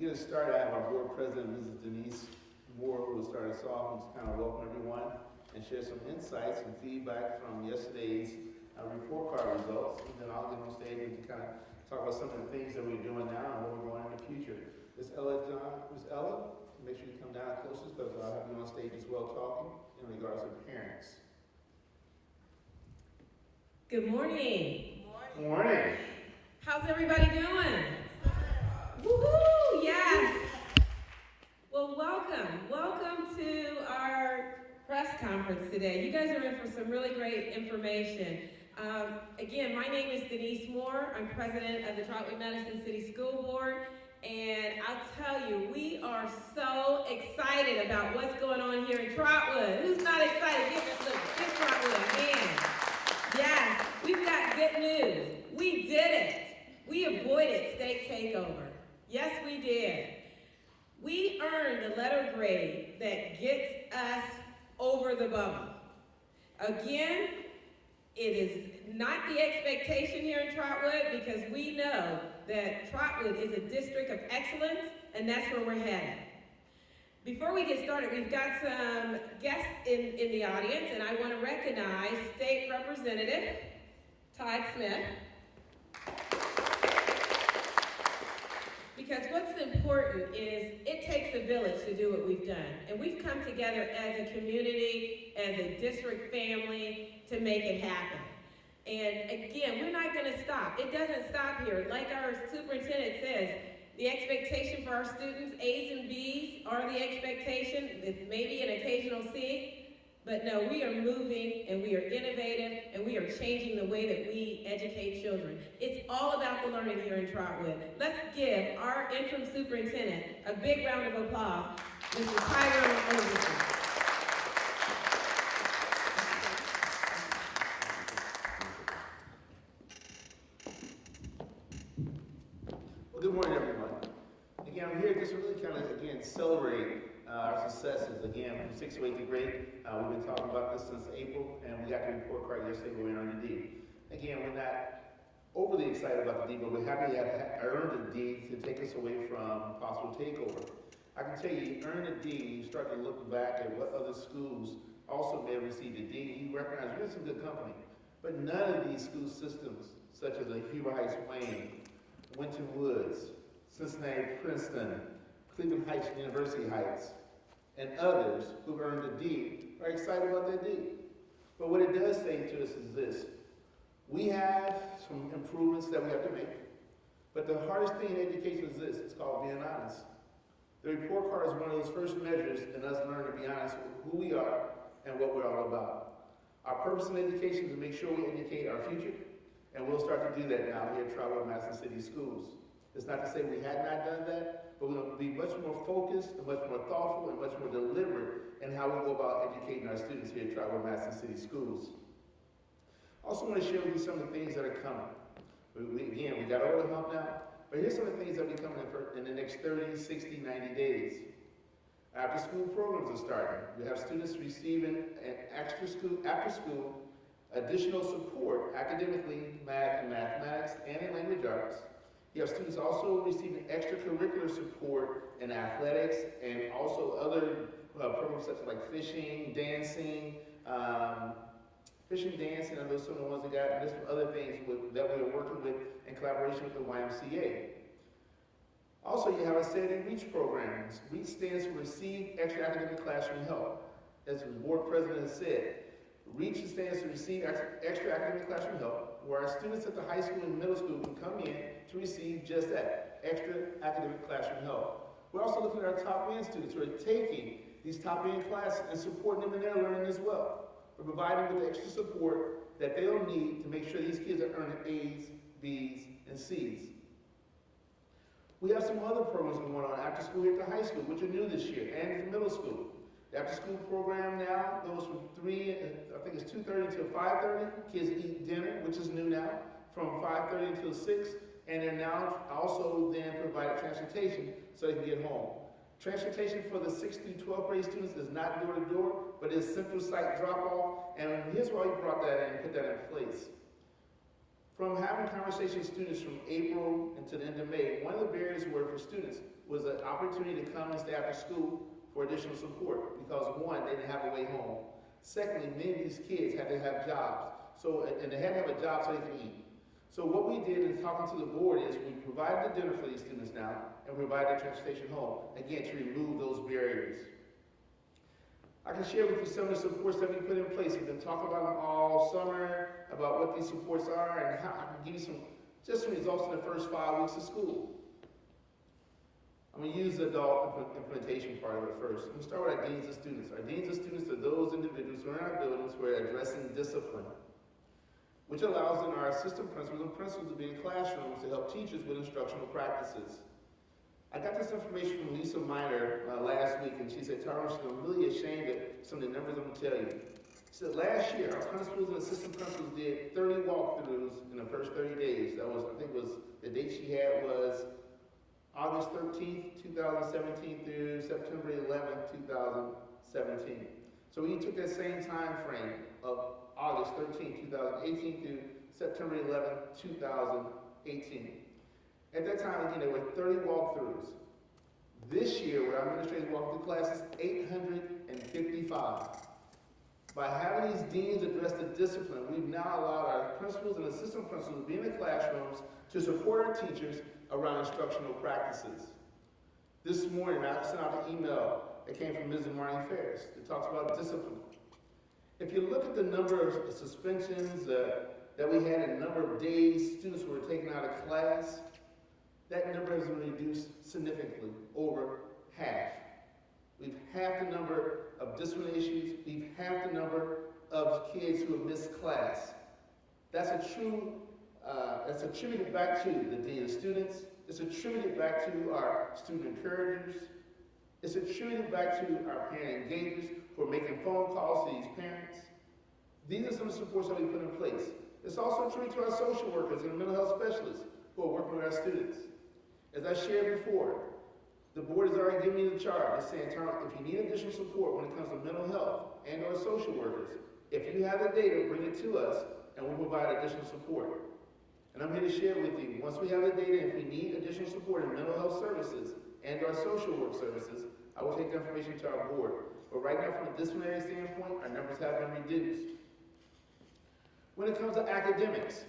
get us started, I have our board president, Mrs. Denise Moore, who will start us off and just kind of welcome everyone and share some insights and feedback from yesterday's report card results. And then I'll get on stage and kind of talk about some of the things that we're doing now and what we're going in the future. Miss Ella, make sure you come down closest because I'll have you on stage as well talking in regards to parents. Good morning. Good morning. How's everybody doing? Woohoo! Yeah. Well, welcome to our press conference today. You guys are in for some really great information. Again, my name is Denise Moore. I'm president of the Trotwood Madison City School Board, and I'll tell you, we are so excited about what's going on here in Trotwood. Who's not excited? Give Trotwood a hand. Yes, we've got good news. We did it. We avoided state takeover. Yes, we did. We earned the letter grade that gets us over the bubble. Again, it is not the expectation here in Trotwood because we know that Trotwood is a district of excellence, and that's where we're headed. Before we get started, we've got some guests in the audience, and I want to recognize State Representative Todd Smith. Because what's important is it takes a village to do what we've done. And we've come together as a community, as a district family to make it happen. And again, we're not going to stop. It doesn't stop here. Like our superintendent says, the expectation for our students, A's and B's, are the expectation, maybe an occasional C. But no, we are moving and we are innovative and we are changing the way that we educate children. It's all about the learning here in Trotwood. Let's give our interim superintendent a big round of applause, Mr. Tyrone Olverson. Well, good morning, everyone. Again, I'm here just to really kind of, again, celebrate our successes. Again, from 6th to 8th grade, we've been talking about this since April, and we got the report card yesterday where we earned a D. Again, we're not overly excited about the D, but we're happy to have earned a D to take us away from possible takeover. I can tell you earn a D, you start to look back at what other schools also may have received a D, you recognize you're in some good company. But none of these school systems, such as the Huber Heights Wayne, Winton Woods, Cincinnati Princeton, Cleveland Heights University Heights, and others who've earned a D are excited about their D. But what it does say to us is this: we have some improvements that we have to make, but the hardest thing in education is this: it's called being honest. The report card is one of those first measures in us learning to be honest with who we are and what we're all about. Our purpose in education is to make sure we educate our future, and we'll start to do that now here at Trotwood Madison City Schools. It's not to say we had not done that, but we're going to be much more focused and much more thoughtful and much more deliberate in how we go about educating our students here at Trotwood Madison City Schools. I also want to share with you some of the things that are coming. We got over the hump now, but here's some of the things that will be coming in the next 30, 60, 90 days. After school programs are starting. We have students receiving an after school additional support academically, math and mathematics, and in language arts. You have students also receiving extracurricular support in athletics and also other programs such as like fishing, dancing, and those some of the ones that got, and there's some other things that we're working with in collaboration with the YMCA. Also, you have a Set and Reach program. REACH stands for Receive Extra Academic Classroom Help. As the board president said, REACH stands to Receive Extra Academic Classroom Help, where our students at the high school and middle school can come in to receive just that, extra academic classroom help. We're also looking at our top-end students who are taking these top-end classes and supporting them in their learning as well. We're providing them with the extra support that they'll need to make sure these kids are earning A's, B's, and C's. We have some other programs going on after school here at the high school, which are new this year, and at the middle school. The after-school program now goes from 2:30 until 5:30. Kids eat dinner, which is new now, from 5:30 until 6. And they're now also then provided transportation so they can get home. Transportation for the 6th through 12th grade students is not door to door, but is central site drop off. And here's why we brought that in and put that in place. From having conversations with students from April until the end of May, one of the barriers for students was an opportunity to come and stay after school for additional support because one, they didn't have a way home. Secondly, many of these kids had to have jobs, and they had to have a job so they could eat. So what we did in talking to the board is we provided the dinner for these students now and provided transportation home, again, to remove those barriers. I can share with you some of the supports that we put in place. We've been talking about them all summer, about what these supports are, and how I can give you some results in the first 5 weeks of school. I'm going to use the adult implementation part of it first. I'm going to start with our deans of students. Our deans of students are those individuals who are in our buildings who are addressing discipline, which allows our assistant principals and principals to be in classrooms to help teachers with instructional practices. I got this information from Lisa Miner last week, and she said, Tyrone, she's really ashamed at some of the numbers I'm going to tell you. She said, last year, our principals and assistant principals did 30 walkthroughs in the first 30 days. That was, I think the date she had was August 13th, 2017 through September 11th, 2017. So we took that same time frame of August 13th, 2018 through September 11th, 2018. At that time, again, there were 30 walkthroughs. This year, where our administrators walked through classes, 855. By having these deans address the discipline, we've now allowed our principals and assistant principals to be in the classrooms to support our teachers around instructional practices. This morning, I sent out an email that came from Mrs. Marnie Ferris that talks about discipline. If you look at the number of suspensions that we had and the number of days students were taken out of class, that number has been reduced significantly, over half. We've halved the number of discipline issues. We've halved the number of kids who have missed class. That's attributed back to the dean of students. It's attributed back to our student encouragers. It's attributed back to our parent engagers who are making phone calls to these parents. These are some of the supports that we put in place. It's also attributed to our social workers and mental health specialists who are working with our students. As I shared before, the board has already given me the charge. It's saying, if you need additional support when it comes to mental health and or social workers, if you have the data, bring it to us and we'll provide additional support. And I'm here to share with you, once we have the data, if we need additional support in mental health services and our social work services, I will take the information to our board. But right now, from a disciplinary standpoint, our numbers have been reduced. When it comes to academics,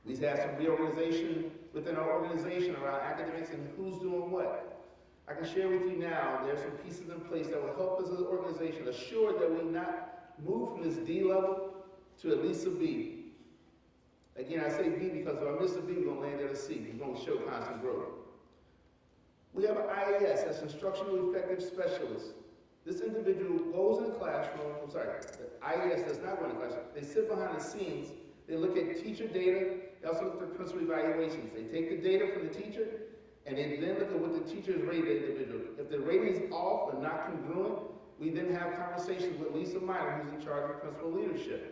we've had some reorganization within our organization around academics and who's doing what. I can share with you now, there's some pieces in place that will help us as an organization assure that we not move from this D level to at least a B. Again, I say B because if I miss a B, we're going to land at a C. We're going to show constant growth. We have an IES, that's Instructional Effective Specialist. This individual goes in the classroom, the IES does not go in the classroom. They sit behind the scenes, they look at teacher data, they also look at principal evaluations. They take the data from the teacher, and they then look at what the teacher has rated the individual. If the rating is off or not congruent, we then have conversations with Lisa Miner, who's in charge of principal leadership.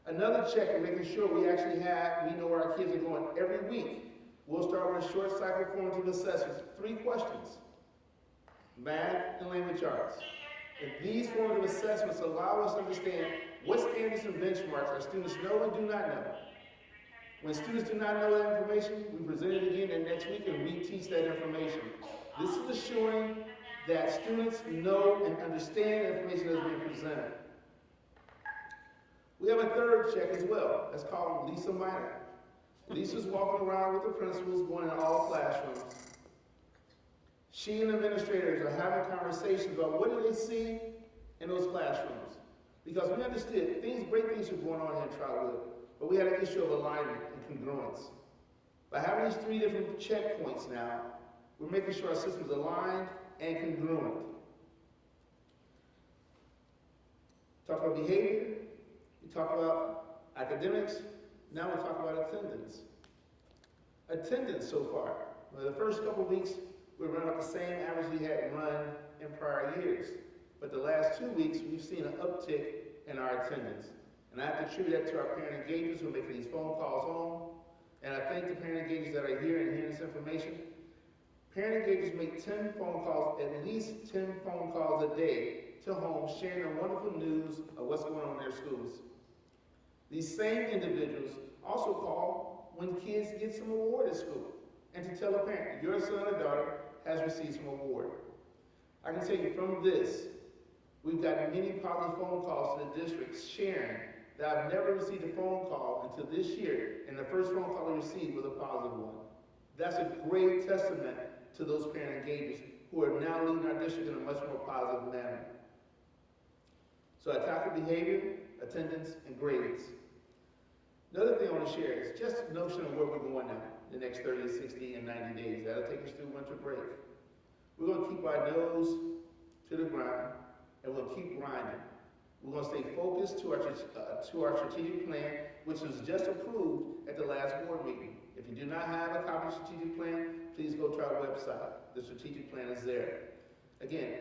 Another check in making sure we know where our kids are going every week. We'll start with a short cycle formative assessments, 3 questions, math and language arts. And these formative assessments allow us to understand what standards and benchmarks our students know and do not know. When students do not know that information, we present it again the next week and reteach that information. This is assuring that students know and understand the information that is being presented. We have a third check as well. That's called Lisa Miner. Lisa's walking around with the principals, going in all classrooms. She and administrators are having conversations about what do they see in those classrooms. Because we understood great things were going on here in Trotwood, but we had an issue of alignment and congruence. By having these 3 different checkpoints now, we're making sure our system's aligned and congruent. Talk about behavior, we talk about academics, now we'll talk about attendance. Attendance so far. Well, the first couple of weeks, we run about the same average we had run in prior years. But the last 2 weeks, we've seen an uptick in our attendance. And I have to attribute that to our parent engagers who are making these phone calls home. And I thank the parent engagers that are here and hearing this information. Parent engagers make 10 phone calls, at least 10 phone calls a day to home, sharing the wonderful news of what's going on in their schools. These same individuals Also call when kids get some award at school and to tell a parent, your son or daughter has received some award. I can tell you from this, we've gotten many positive phone calls to the district sharing that I've never received a phone call until this year, and the first phone call I received was a positive one. That's a great testament to those parent engagers who are now leading our district in a much more positive manner. So I tackle behavior, attendance, and grades. Another thing I want to share is just a notion of where we're going now, the next 30, 60, and 90 days. That'll take us through winter break. We're going to keep our nose to the ground, and we'll keep grinding. We're going to stay focused to our strategic plan, which was just approved at the last board meeting. If you do not have a copy of the strategic plan, please go to our website. The strategic plan is there. Again,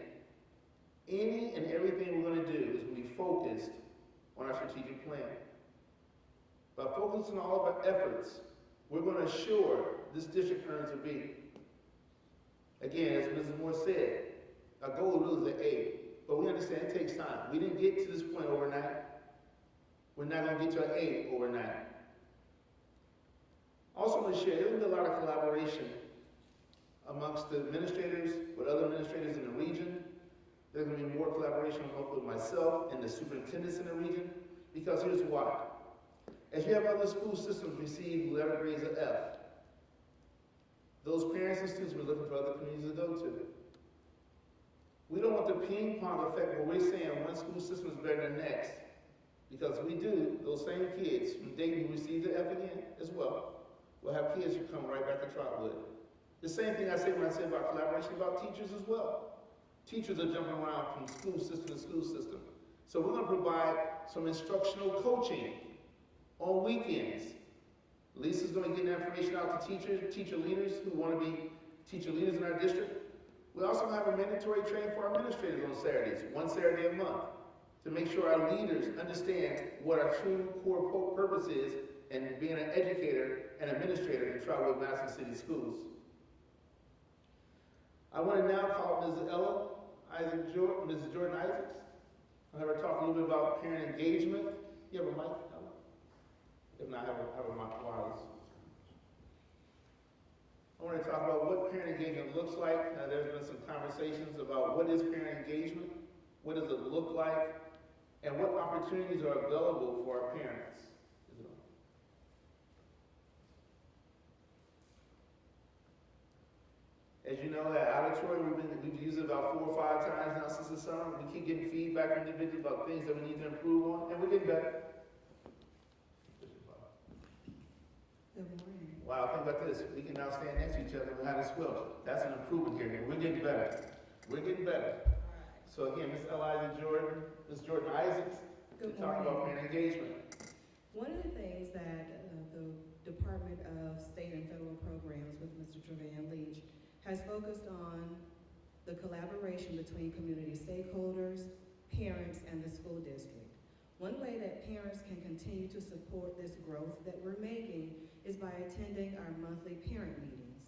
any and everything we're going to do is going to be focused on our strategic plan. By focusing on all of our efforts, we're going to assure this district earns a B. Again, as Mrs. Moore said, our goal really is an A, but we understand it takes time. We didn't get to this point overnight. We're not going to get to an A overnight. Also, I'm going to share, there's going to be a lot of collaboration amongst the administrators, with other administrators in the region. There's going to be more collaboration with myself and the superintendents in the region, because here's why. As you have other school systems receive letter grades of F, those parents and students will be looking for other communities to go to. We don't want the ping pong effect where we're saying one school system is better than the next. Because we do, those same kids from Dayton who received the F again as well, will have kids who come right back to Trotwood. The same thing I say when I say about collaboration about teachers as well. Teachers are jumping around from school system to school system. So we're going to provide some instructional coaching on weekends. Lisa's going to get the information out to teacher leaders who want to be teacher leaders in our district. We also have a mandatory training for our administrators on Saturdays, one Saturday a month, to make sure our leaders understand what our true core purpose is in being an educator and administrator in Trotwood, Madison City Schools. I want to now call Mrs. Jordan Isaacs. I'll have her talk a little bit about parent engagement. You have a mic? If not, have a mic wireless. I want to talk about what parent engagement looks like. There's been some conversations about what is parent engagement, what does it look like, and what opportunities are available for our parents. As you know, at auditorium, we've used it about 4 or 5 times now since the summer. We keep getting feedback from individuals about things that we need to improve on, and we're getting better. Good morning. Wow, think about this. We can now stand next to each other and have a squelch. That's an improvement here. We're getting better. We're getting better. So again, Ms. Ms. Jordan Isaacs, to talk about parent engagement. One of the things that the Department of State and Federal Programs with Mr. Trevan Leach has focused on the collaboration between community stakeholders, parents, and the school district. One way that parents can continue to support this growth that we're making is by attending our monthly parent meetings.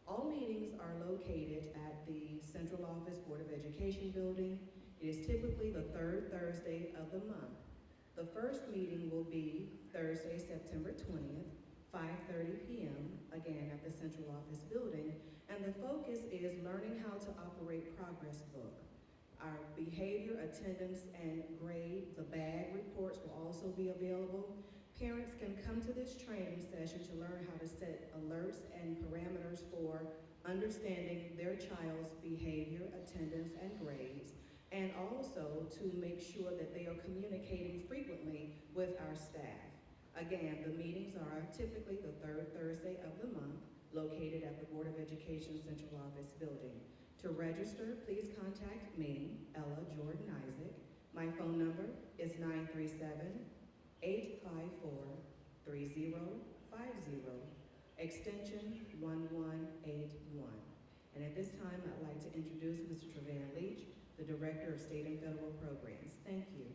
All meetings are located at the Central Office Board of Education building. It is typically the 3rd Thursday of the month. The first meeting will be Thursday, September 20th, 5:30 p.m., again at the Central Office building, and the focus is learning how to operate Progress Book. Our behavior, attendance, and grade, the bag reports will also be available. Parents can come to this training session to learn how to set alerts and parameters for understanding their child's behavior, attendance, and grades, and also to make sure that they are communicating frequently with our staff. Again, the meetings are typically the 3rd Thursday of the month, located at the Board of Education Central Office building. To register, please contact me, Ella Jordan Isaac. My phone number is 937-854-3050, extension 1181. And at this time, I'd like to introduce Mr. Trevan Leach, the Director of State and Federal Programs. Thank you.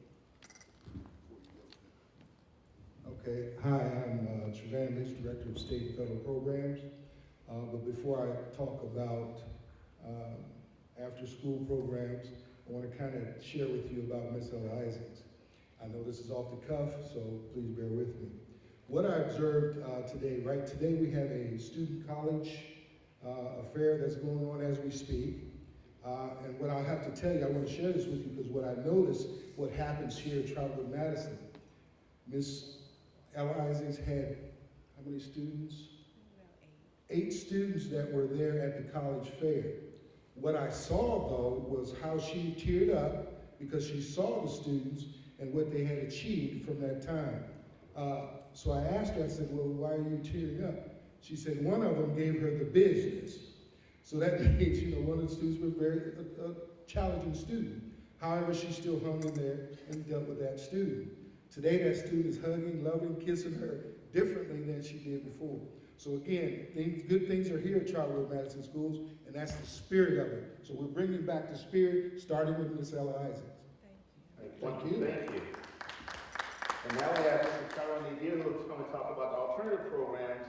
Okay, hi, I'm Trevan Leach, Director of State and Federal Programs. But before I talk about after-school programs, I want to kind of share with you about Ms. Ella Isaacs. I know this is off the cuff, so please bear with me. What I observed today, right? Today we have a student college affair that's going on as we speak. And what I'll have to tell you, I want to share this with you because what I noticed, what happens here at Trotwood Madison, Miss Ella Isaacs had how many students? 8 students that were there at the college fair. What I saw though was how she teared up because she saw the students and what they had achieved from that time. So I asked her, I said, well, why are you tearing up? She said one of them gave her the business. So that means, one of the students was very challenging student. However, she still hung in there and dealt with that student. Today, that student is hugging, loving, kissing her differently than she did before. So again, good things are here at Trotwood Madison Schools, and that's the spirit of it. So we're bringing back the spirit, starting with Miss Ella Isaacs. Thank you. Thank you. And now we have Mr. Tyrone Olverson, who's going to talk about the alternative programs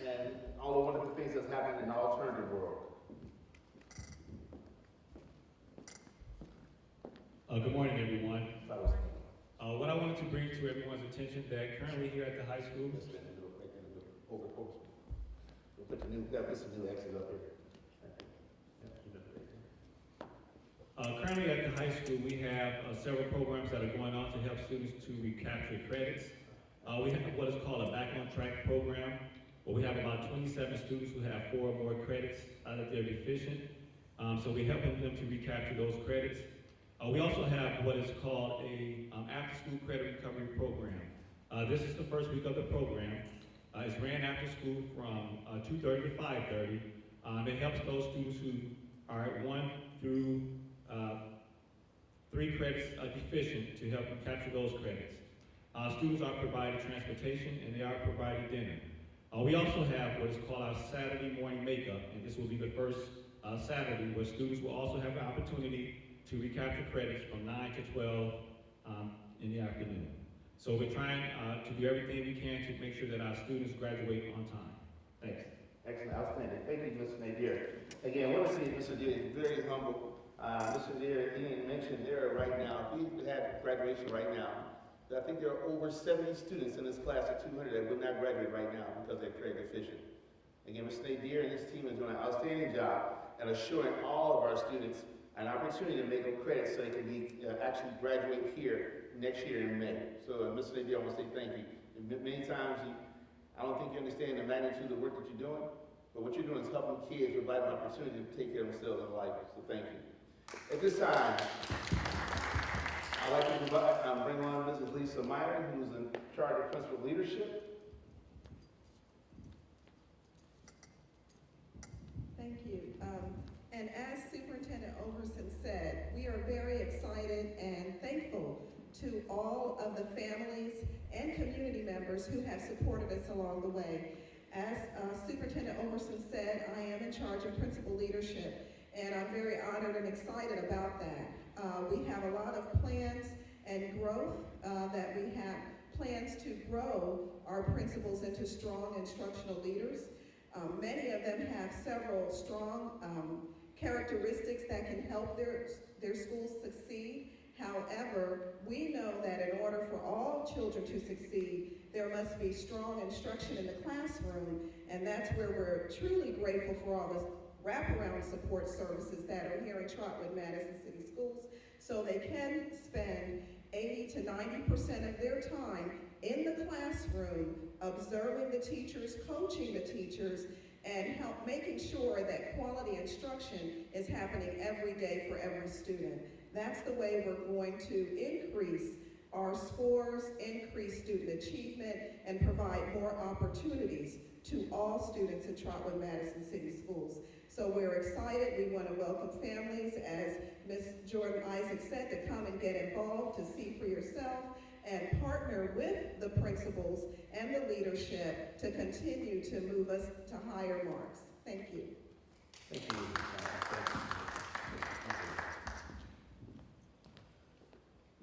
and all the wonderful things that's happening in the alternative world. Good morning, everyone. What I wanted to bring to everyone's attention that currently here at the high school, Put the new exit up here. currently at the high school, we have several programs that are going on to help students to recapture credits. We have what is called a Back on Track program, where we have about 27 students who have 4 or more credits that they're deficient. So we're helping them to recapture those credits. We also have what is called a after-school credit recovery program. This is the first week of the program. It's ran after school from 2:30 to 5:30. It helps those students who are at 1 through 3 credits deficient to help them capture those credits. Students are provided transportation and they are provided dinner. We also have what is called our Saturday morning makeup, and this will be the first Saturday where students will also have the opportunity to recapture credits from 9 to 12 in the afternoon. So we're trying to do everything we can to make sure that our students graduate on time. Thanks. Excellent, outstanding. Thank you, Mr. Nadir. Again, I want to say Mr. Nadir is very humble. Mr. Nadir, he didn't mention there right now, if we had graduation right now, I think there are over 70 students in this class of 200 that would not graduate right now because they're credit deficient. Again, Mr. Nadir and his team is doing an outstanding job at assuring all of our students an opportunity to make them credit so they can be actually graduate here next year in May. So, Mr. Nadir, I want to say thank you. Many times, I don't think you understand the magnitude of the work that you're doing, but what you're doing is helping kids provide an opportunity to take care of themselves in life. So, thank you. At this time, I'd like to bring on Mrs. Lisa Meyer, who's in charge of principal leadership. Thank you. And as Superintendent Olverson said, we are very excited and thankful to all of the families and community members who have supported us along the way. As Superintendent Olverson said, I am in charge of principal leadership, and I'm very honored and excited about that. We have a lot of plans and growth that we have plans to grow our principals into strong instructional leaders. Many of them have several strong characteristics that can help their schools succeed. However, we know that in order for all children to succeed, there must be strong instruction in the classroom, and that's where we're truly grateful for all the wraparound support services that are here in Trotwood Madison City Schools, so they can spend 80 to 90% of their time in the classroom, observing the teachers, coaching the teachers, and making sure that quality instruction is happening every day for every student. That's the way we're going to increase our scores, increase student achievement, and provide more opportunities to all students in Trotwood Madison City Schools. So we're excited. We want to welcome families, as Ms. Jordan Isaac said, to come and get involved, to see for yourself, and partner with the principals and the leadership to continue to move us to higher marks. Thank you. Thank you.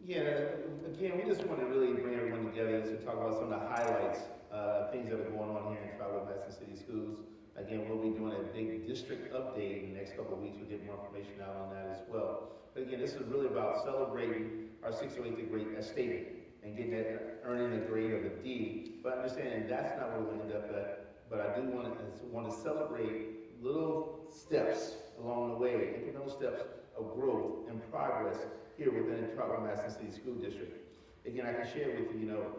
Yeah, again, we just want to really bring everyone together to talk about some of the highlights, things that are going on here in Trotwood Madison City Schools. Again, we'll be doing a big district update in the next couple of weeks. We'll get more information out on that as well. But again, this is really about celebrating our 608th grade as stated. and getting that, earning a grade of a D. But understanding that's not where we're gonna end up at. But I do want to celebrate little steps along the way, incremental steps of growth and progress here within the Trotwood Madison City School District. Again, I can share with you,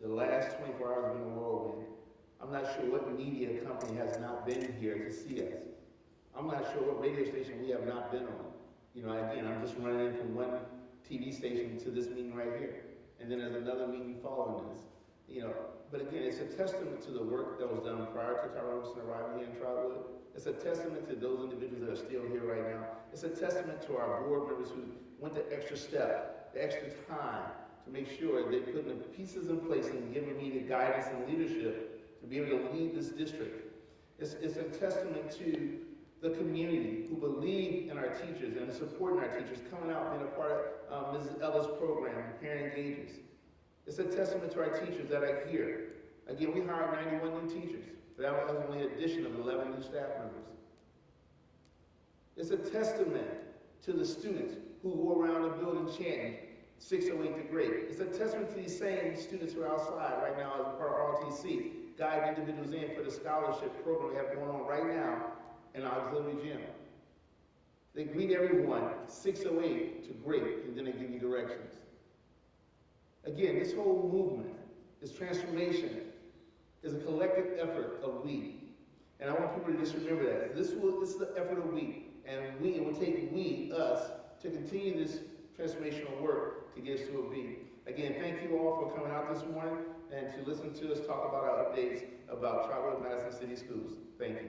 the last 24 hours have been a whirlwind. I'm not sure what media company has not been here to see us. I'm not sure what radio station we have not been on. Again, I'm just running in from one TV station to this meeting right here. And then there's another meeting following this. But again, it's a testament to the work that was done prior to Tyrone Olverson arriving here in Trotwood. It's a testament to those individuals that are still here right now. It's a testament to our board members who went the extra step, the extra time to make sure they put the pieces in place and giving me the guidance and leadership to be able to lead this district. It's a testament to the community who believe in our teachers and supporting our teachers, coming out, being a part of Mrs. Ellis' program, Parent Engages. It's a testament to our teachers that are here. Again, we hired 91 new teachers, but that was only an addition of 11 new staff members. It's a testament to the students who go around the building chanting 608 to great. It's a testament to these same students who are outside right now as part of ROTC, guiding individuals in for the scholarship program we have going on right now in our auxiliary gym. They greet everyone 608 to great, and then they give you directions. Again, this whole movement, this transformation, is a collective effort of we. And I want people to just remember that. This is the effort of we. And it will take us, to continue this transformational work to get us to a B. Again, thank you all for coming out this morning and to listen to us talk about our updates about Trotwood Madison City Schools. Thank you.